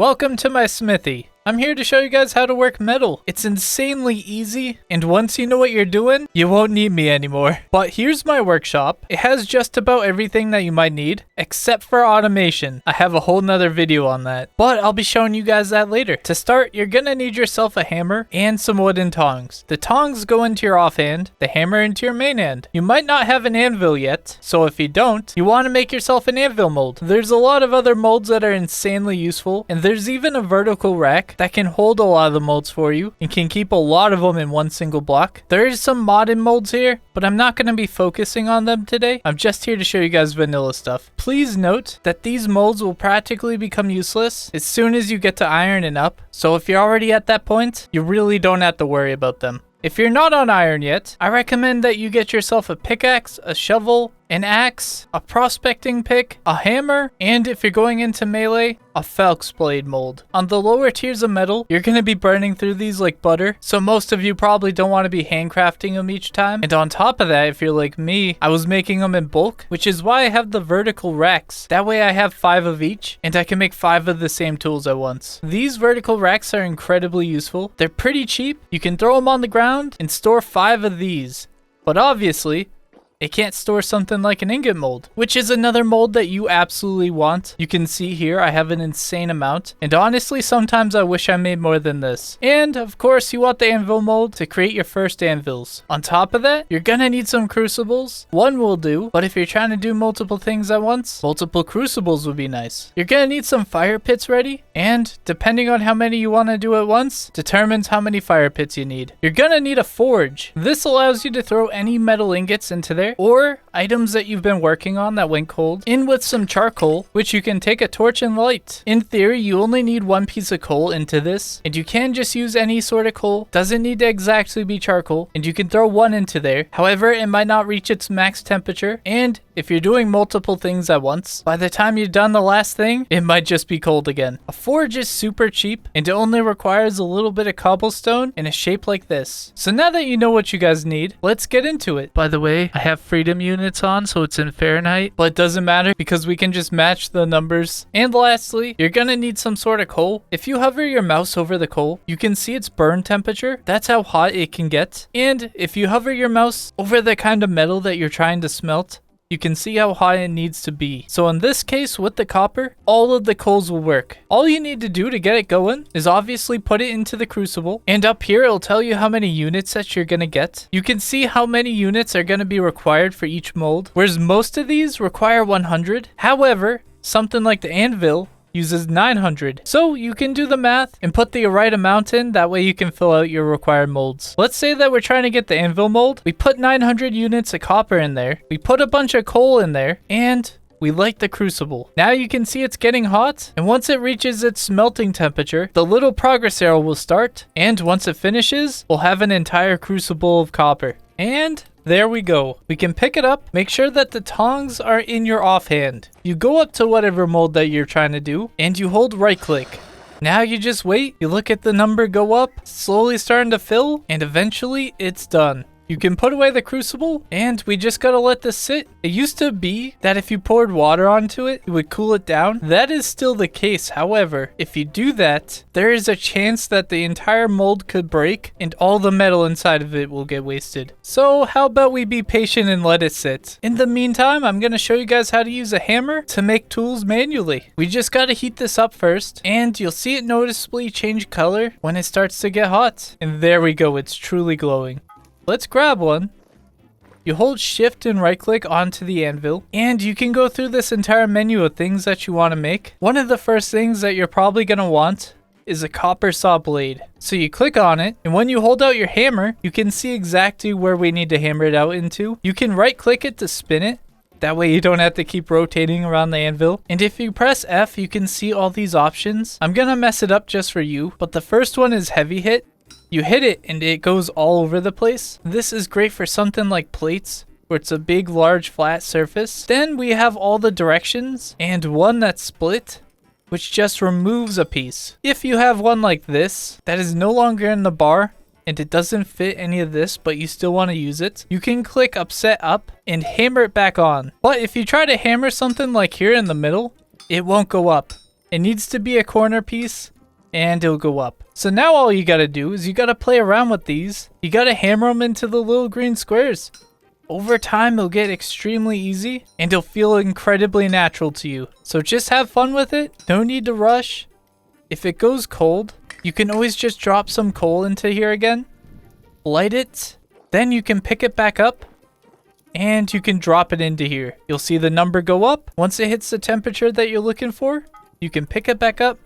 Welcome to my smithy. I'm here to show you guys how to work metal. It's insanely easy, and once you know what you're doing, you won't need me anymore. But here's my workshop. It has just about everything that you might need, except for automation. I have a whole nother video on that, but I'll be showing you guys that later. To start, you're gonna need yourself a hammer and some wooden tongs. The tongs go into your offhand, the hammer into your main hand. You might not have an anvil yet, so if you don't, you want to make yourself an anvil mold. There's a lot of other molds that are insanely useful, and there's even a vertical rack that can hold a lot of the molds for you and can keep a lot of them in one single block. There is some modded molds here, but I'm not going to be focusing on them today. I'm just here to show you guys vanilla stuff. Please note that these molds will practically become useless as soon as you get to iron and up, so if you're already at that point, you really don't have to worry about them. If you're not on iron yet, I recommend that you get yourself a pickaxe, a shovel, an axe, a prospecting pick, a hammer, and if you're going into melee, a Falx blade mold. On the lower tiers of metal, you're going to be burning through these like butter, so most of you probably don't want to be handcrafting them each time. And on top of that, if you're like me, I was making them in bulk, which is why I have the vertical racks. That way I have 5 of each, and I can make 5 of the same tools at once. These vertical racks are incredibly useful. They're pretty cheap. You can throw them on the ground and store 5 of these. But obviously, it can't store something like an ingot mold, which is another mold that you absolutely want. You can see here I have an insane amount, and honestly sometimes I wish I made more than this. And of course you want the anvil mold to create your first anvils. On top of that, you're gonna need some crucibles. One will do, but if you're trying to do multiple things at once, multiple crucibles would be nice. You're gonna need some fire pits ready, and depending on how many you want to do at once, determines how many fire pits you need. You're gonna need a forge. This allows you to throw any metal ingots into there, or items that you've been working on that went cold in with some charcoal, which you can take a torch and light. In theory, you only need 1 piece of coal into this, and you can just use any sort of coal. Doesn't need to exactly be charcoal, and you can throw 1 into there. However, it might not reach its max temperature, and if you're doing multiple things at once, by the time you're done the last thing, it might just be cold again. A forge is super cheap, and it only requires a little bit of cobblestone in a shape like this. So now that you know what you guys need, let's get into it. By the way, I have freedom units on, so it's in Fahrenheit, but it doesn't matter because we can just match the numbers. And lastly, you're gonna need some sort of coal. If you hover your mouse over the coal, you can see its burn temperature. That's how hot it can get. And if you hover your mouse over the kind of metal that you're trying to smelt, you can see how high it needs to be. So in this case with the copper, all of the coals will work. All you need to do to get it going is obviously put it into the crucible, and up here it'll tell you how many units that you're gonna get. You can see how many units are gonna be required for each mold, whereas most of these require 100. However, something like the anvil uses 900. So you can do the math and put the right amount in, that way you can fill out your required molds. Let's say that we're trying to get the anvil mold. We put 900 units of copper in there. We put a bunch of coal in there, and we light the crucible. Now you can see it's getting hot, and once it reaches its smelting temperature, the little progress arrow will start, and once it finishes, we'll have an entire crucible of copper. And there we go. We can pick it up. Make sure that the tongs are in your offhand. You go up to whatever mold that you're trying to do, and you hold right click. Now you just wait. You look at the number go up, slowly starting to fill, and eventually it's done. You can put away the crucible, and we just gotta let this sit. It used to be that if you poured water onto it, it would cool it down. That is still the case. However, if you do that, there is a chance that the entire mold could break and all the metal inside of it will get wasted. So how about we be patient and let it sit? In the meantime, I'm gonna show you guys how to use a hammer to make tools manually. We just gotta heat this up first, and you'll see it noticeably change color when it starts to get hot. And there we go, it's truly glowing. Let's grab one. You hold shift and right click onto the anvil, and you can go through this entire menu of things that you want to make. One of the first things that you're probably going to want is a copper saw blade. So you click on it, and when you hold out your hammer, you can see exactly where we need to hammer it out into. You can right click it to spin it. That way you don't have to keep rotating around the anvil. And if you press F, you can see all these options. I'm going to mess it up just for you, but the first one is heavy hit. You hit it and it goes all over the place. This is great for something like plates, where it's a big, large, flat surface. Then we have all the directions and one that's split, which just removes a piece. If you have one like this, that is no longer in the bar, and it doesn't fit any of this, but you still want to use it, you can click upset up and hammer it back on. But if you try to hammer something like here in the middle, it won't go up. It needs to be a corner piece and it'll go up. So now all you gotta do is you gotta play around with these. You gotta hammer them into the little green squares. Over time, it'll get extremely easy and it'll feel incredibly natural to you. So just have fun with it. No need to rush. If it goes cold, you can always just drop some coal into here again. Light it. Then you can pick it back up and you can drop it into here. You'll see the number go up. Once it hits the temperature that you're looking for, you can pick it back up,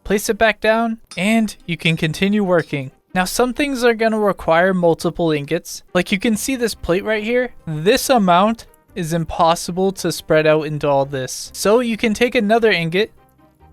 place it back down, and you can continue working. Now, some things are going to require multiple ingots. Like you can see this plate right here. This amount is impossible to spread out into all this. So you can take another ingot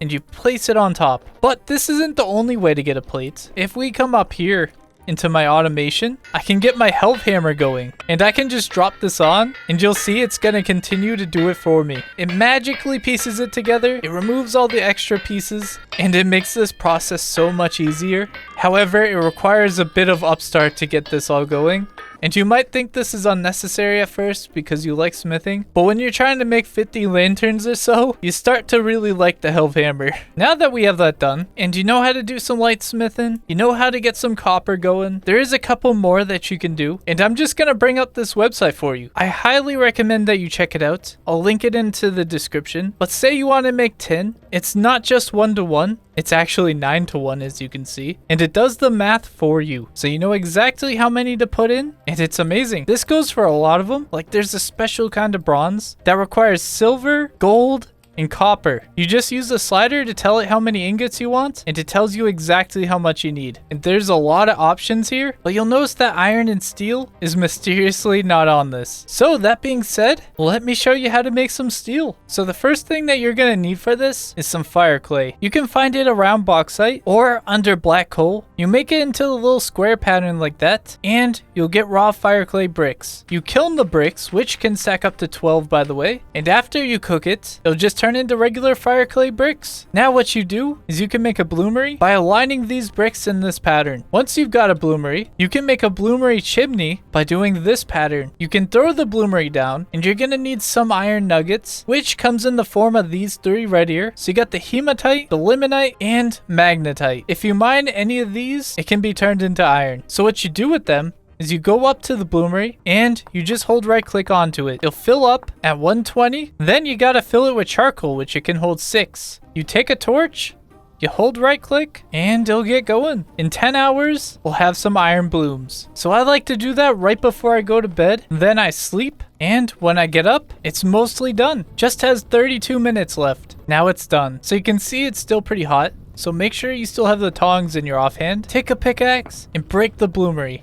and you place it on top. But this isn't the only way to get a plate. If we come up here into my automation, I can get my health hammer going and I can just drop this on and you'll see it's going to continue to do it for me. It magically pieces it together. It removes all the extra pieces and it makes this process so much easier. However, it requires a bit of upstart to get this all going. And you might think this is unnecessary at first because you like smithing, but when you're trying to make 50 lanterns or so, you start to really like the health hammer. Now that we have that done, and you know how to do some light smithing, you know how to get some copper going, there is a couple more that you can do, and I'm just gonna bring up this website for you. I highly recommend that you check it out. I'll link it into the description. But say you want to make tin, it's not just 1-to-1. It's actually 9-to-1 as you can see, and it does the math for you. So you know exactly how many to put in, and it's amazing. This goes for a lot of them. Like there's a special kind of bronze that requires silver, gold, and copper. You just use the slider to tell it how many ingots you want, and it tells you exactly how much you need. And there's a lot of options here, but you'll notice that iron and steel is mysteriously not on this. So that being said, let me show you how to make some steel. So the first thing that you're gonna need for this is some fire clay. You can find it around bauxite or under black coal. You make it into a little square pattern like that, and you'll get raw fire clay bricks. You kiln the bricks, which can stack up to 12 by the way, and after you cook it, it'll just turn into regular fire clay bricks. Now what you do is you can make a bloomery by aligning these bricks in this pattern. Once you've got a bloomery, you can make a bloomery chimney by doing this pattern. You can throw the bloomery down and you're gonna need some iron nuggets, which comes in the form of these three right here. So you got the hematite, the limonite, and magnetite. If you mine any of these, it can be turned into iron. So what you do with them is you go up to the bloomery and you just hold right click onto it. It'll fill up at 120. Then you gotta fill it with charcoal, which it can hold 6. You take a torch, you hold right click, and it'll get going. In 10 hours, we'll have some iron blooms. So I like to do that right before I go to bed. Then I sleep, and when I get up, it's mostly done. Just has 32 minutes left. Now it's done. So you can see it's still pretty hot. So make sure you still have the tongs in your offhand. Take a pickaxe and break the bloomery.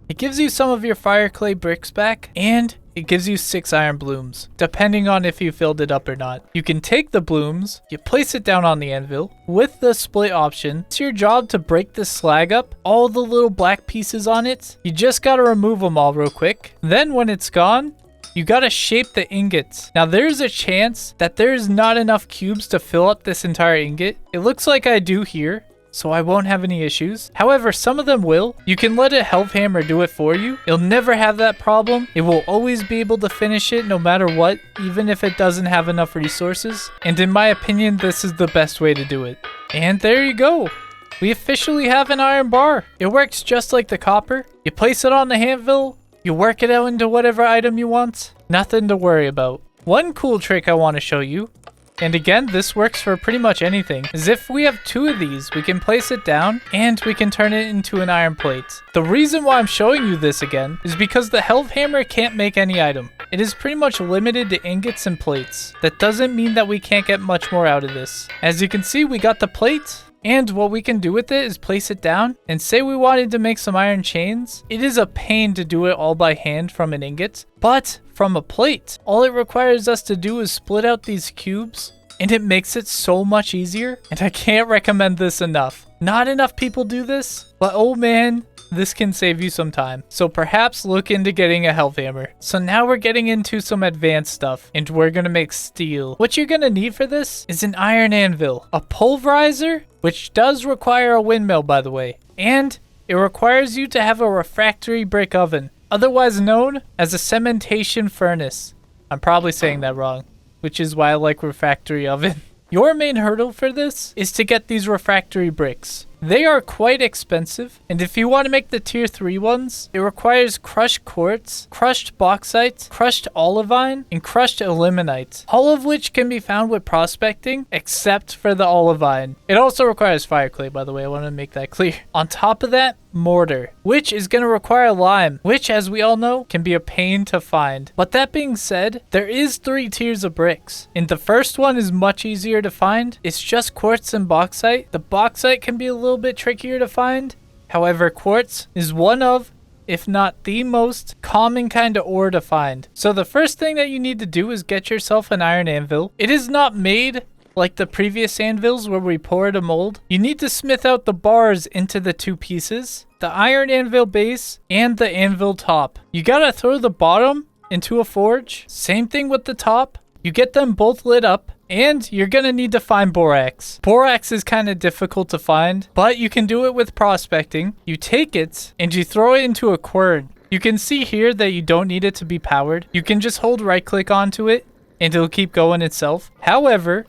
It gives you some of your fire clay bricks back, and it gives you 6 iron blooms, depending on if you filled it up or not. You can take the blooms, you place it down on the anvil. With the split option, it's your job to break this slag up, all the little black pieces on it. You just gotta remove them all real quick. Then when it's gone, you gotta shape the ingots. Now there's a chance that there's not enough cubes to fill up this entire ingot. It looks like I do here, so I won't have any issues. However, some of them will. You can let a health hammer do it for you. You'll never have that problem. It will always be able to finish it no matter what, even if it doesn't have enough resources. And in my opinion, this is the best way to do it. And there you go. We officially have an iron bar. It works just like the copper. You place it on the anvil, you work it out into whatever item you want. Nothing to worry about. One cool trick I want to show you, and again, this works for pretty much anything, is if we have 2 of these, we can place it down and we can turn it into an iron plate. The reason why I'm showing you this again is because the health hammer can't make any item. It is pretty much limited to ingots and plates. That doesn't mean that we can't get much more out of this. As you can see, we got the plate, and what we can do with it is place it down, and say we wanted to make some iron chains. It is a pain to do it all by hand from an ingot, but from a plate, all it requires us to do is split out these cubes, and it makes it so much easier, and I can't recommend this enough. Not enough people do this, but oh man, this can save you some time. So perhaps look into getting a health hammer. So now we're getting into some advanced stuff, and we're gonna make steel. What you're gonna need for this is an iron anvil, a pulverizer, which does require a windmill by the way, and it requires you to have a refractory brick oven, otherwise known as a cementation furnace. I'm probably saying that wrong, which is why I like refractory oven. Your main hurdle for this is to get these refractory bricks. They are quite expensive, and if you want to make the tier 3 ones, it requires crushed quartz, crushed bauxite, crushed olivine, and crushed ilmenite, all of which can be found with prospecting, except for the olivine. It also requires fire clay, by the way, I want to make that clear. On top of that, mortar, which is going to require lime, which, as we all know, can be a pain to find. But that being said, there is 3 tiers of bricks, and the first one is much easier to find. It's just quartz and bauxite. The bauxite can be a little bit trickier to find. However, quartz is one of, if not the most common kind of ore to find. So the first thing that you need to do is get yourself an iron anvil. It is not made like the previous anvils where we poured a mold. You need to smith out the bars into the 2 pieces, the iron anvil base and the anvil top. You gotta throw the bottom into a forge. Same thing with the top. You get them both lit up, and you're gonna need to find borax. Borax is kind of difficult to find, but you can do it with prospecting. You take it and you throw it into a quern. You can see here that you don't need it to be powered. You can just hold right click onto it and it'll keep going itself. However,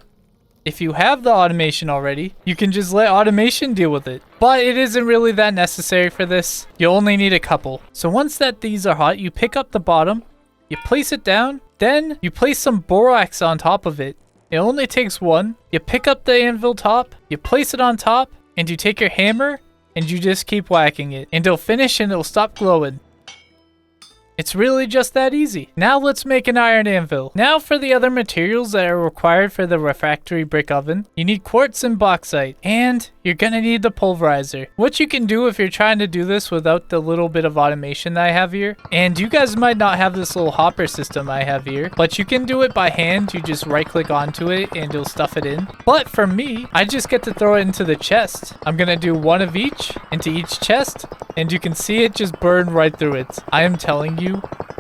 if you have the automation already, you can just let automation deal with it. But it isn't really that necessary for this. You only need a couple. So once that these are hot, you pick up the bottom, you place it down, then you place some borax on top of it. It only takes 1. You pick up the anvil top, you place it on top, and you take your hammer, and you just keep whacking it. And it'll finish and it'll stop glowing. It's really just that easy. Now let's make an iron anvil. Now for the other materials that are required for the refractory brick oven. You need quartz and bauxite, and you're gonna need the pulverizer. What you can do if you're trying to do this without the little bit of automation that I have here, and you guys might not have this little hopper system I have here, but you can do it by hand. You just right click onto it and it'll stuff it in. But for me, I just get to throw it into the chest. I'm gonna do 1 of each into each chest, and you can see it just burn right through it. I am telling you,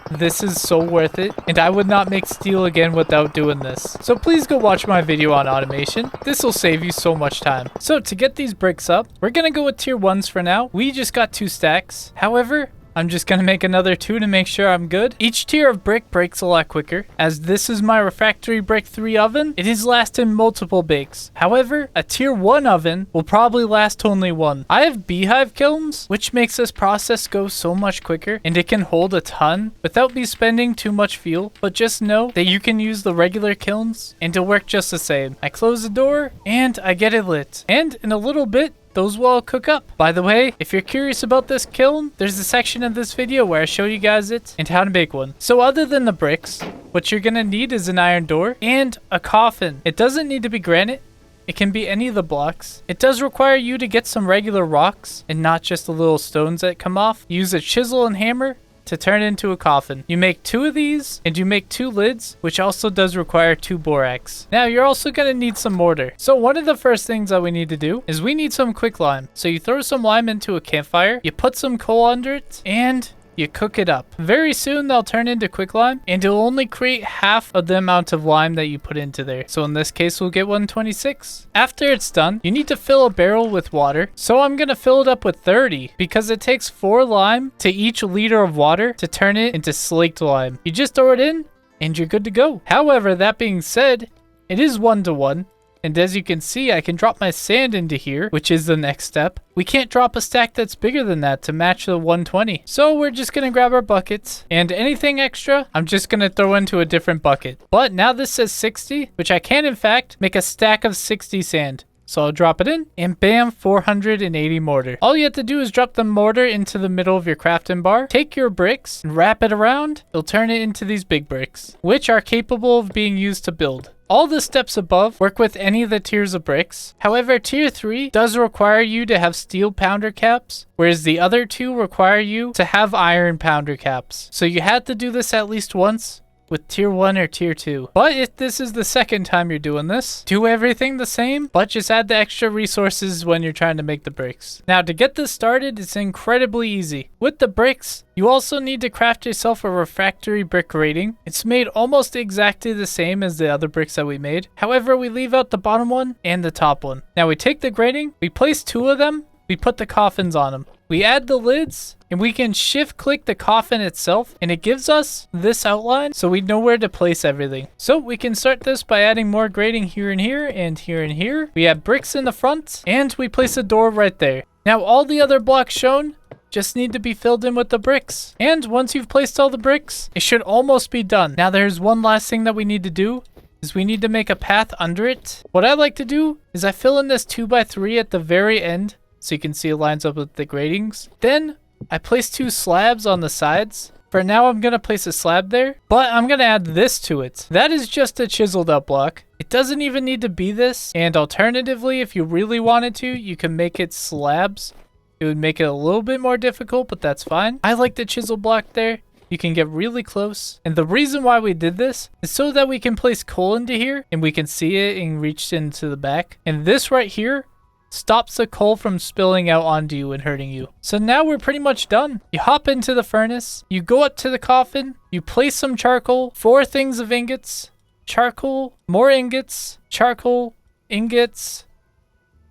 this is so worth it, and I would not make steel again without doing this. So please go watch my video on automation. This will save you so much time. So to get these bricks up, we're gonna go with tier 1s for now. We just got 2 stacks. However, I'm just gonna make another 2 to make sure I'm good. Each tier of brick breaks a lot quicker. As this is my refractory brick 3 oven, it is lasting multiple bakes. However, a tier 1 oven will probably last only 1. I have beehive kilns, which makes this process go so much quicker, and it can hold a ton without me spending too much fuel. But just know that you can use the regular kilns and it'll work just the same. I close the door and I get it lit. And in a little bit, those will all cook up. By the way, if you're curious about this kiln, there's a section of this video where I show you guys it and how to make one. So other than the bricks, what you're gonna need is an iron door and a coffin. It doesn't need to be granite. It can be any of the blocks. It does require you to get some regular rocks and not just the little stones that come off. Use a chisel and hammer to turn into a coffin. You make 2 of these and you make 2 lids, which also does require 2 borax. Now you're also going to need some mortar. So one of the first things that we need to do is we need some quick lime. So you throw some lime into a campfire, you put some coal under it, and you cook it up. Very soon they'll turn into quicklime, and it'll only create half of the amount of lime that you put into there. So in this case, we'll get 126. After it's done, you need to fill a barrel with water. So I'm gonna fill it up with 30 because it takes 4 lime to each liter of water to turn it into slaked lime. You just throw it in and you're good to go. However, that being said, it is 1-to-1. And as you can see, I can drop my sand into here, which is the next step. We can't drop a stack that's bigger than that to match the 120. So we're just going to grab our buckets, and anything extra, I'm just going to throw into a different bucket. But now this says 60, which I can in fact make a stack of 60 sand. So I'll drop it in, and bam, 480 mortar. All you have to do is drop the mortar into the middle of your crafting bar, take your bricks, and wrap it around. It'll turn it into these big bricks, which are capable of being used to build. All the steps above work with any of the tiers of bricks. However, tier 3 does require you to have steel pounder caps, whereas the other 2 require you to have iron pounder caps. So you have to do this at least once with tier 1 or tier 2. But if this is the second time you're doing this, do everything the same, but just add the extra resources when you're trying to make the bricks. Now to get this started, it's incredibly easy. With the bricks, you also need to craft yourself a refractory brick rating. It's made almost exactly the same as the other bricks that we made. However, we leave out the bottom one and the top one. Now we take the grating, we place 2 of them, we put the coffins on them. We add the lids, and we can shift click the coffin itself, and it gives us this outline so we know where to place everything. So we can start this by adding more grading here and here and here and here. We add bricks in the front, and we place a door right there. Now all the other blocks shown just need to be filled in with the bricks. And once you've placed all the bricks, it should almost be done. Now there's one last thing that we need to do, is we need to make a path under it. What I like to do is I fill in this 2x3 at the very end, so you can see it lines up with the gradings. Then I place 2 slabs on the sides. For now, I'm going to place a slab there, but I'm going to add this to it. That is just a chiseled up block. It doesn't even need to be this. And alternatively, if you really wanted to, you can make it slabs. It would make it a little bit more difficult, but that's fine. I like the chisel block there. You can get really close. And the reason why we did this is so that we can place coal into here and we can see it and reach into the back. And this right here stops the coal from spilling out onto you and hurting you. So now we're pretty much done. You hop into the furnace, you go up to the coffin, you place some charcoal, 4 things of ingots, charcoal, more ingots, charcoal, ingots,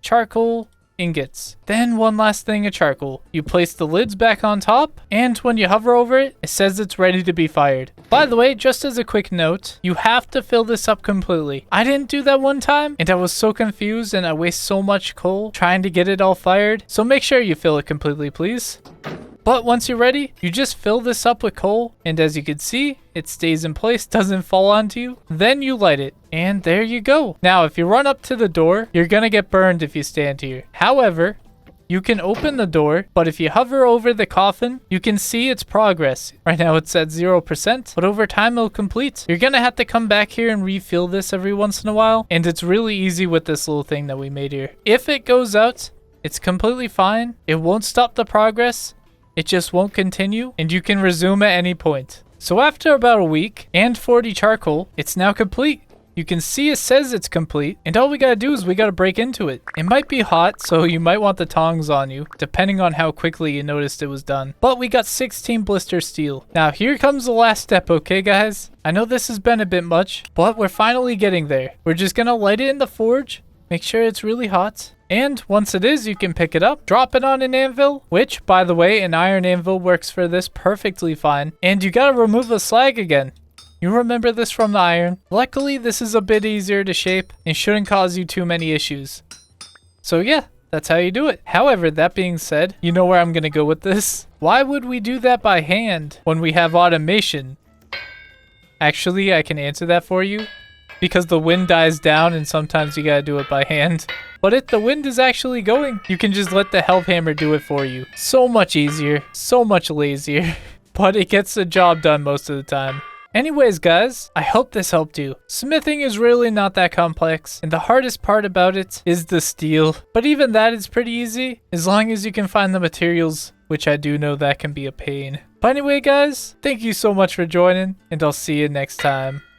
charcoal, ingots. Then one last thing of charcoal. You place the lids back on top, and when you hover over it, it says it's ready to be fired. By the way, just as a quick note, you have to fill this up completely. I didn't do that one time, and I was so confused, and I waste so much coal trying to get it all fired. So make sure you fill it completely, please. But once you're ready, you just fill this up with coal, and as you can see, it stays in place, doesn't fall onto you. Then you light it, and there you go. Now, if you run up to the door, you're gonna get burned if you stand here. However, you can open the door, but if you hover over the coffin, you can see its progress. Right now it's at 0%, but over time it'll complete. You're gonna have to come back here and refill this every once in a while, and it's really easy with this little thing that we made here. If it goes out, it's completely fine. It won't stop the progress. It just won't continue, and you can resume at any point. So after about a week and 40 charcoal, it's now complete. You can see it says it's complete, and all we gotta do is we gotta break into it. It might be hot, so you might want the tongs on you, depending on how quickly you noticed it was done. But we got 16 blister steel. Now here comes the last step, okay guys? I know this has been a bit much, but we're finally getting there. We're just gonna light it in the forge, make sure it's really hot. And once it is, you can pick it up, drop it on an anvil, which, by the way, an iron anvil works for this perfectly fine. And you gotta remove the slag again. You remember this from the iron. Luckily, this is a bit easier to shape and shouldn't cause you too many issues. So yeah, that's how you do it. However, that being said, you know where I'm gonna go with this. Why would we do that by hand when we have automation? Actually, I can answer that for you. Because the wind dies down and sometimes you gotta do it by hand. But if the wind is actually going, you can just let the health hammer do it for you. So much easier, so much lazier, but it gets the job done most of the time. Anyways guys, I hope this helped you. Smithing is really not that complex, and the hardest part about it is the steel. But even that is pretty easy, as long as you can find the materials, which I do know that can be a pain. But anyway guys, thank you so much for joining, and I'll see you next time.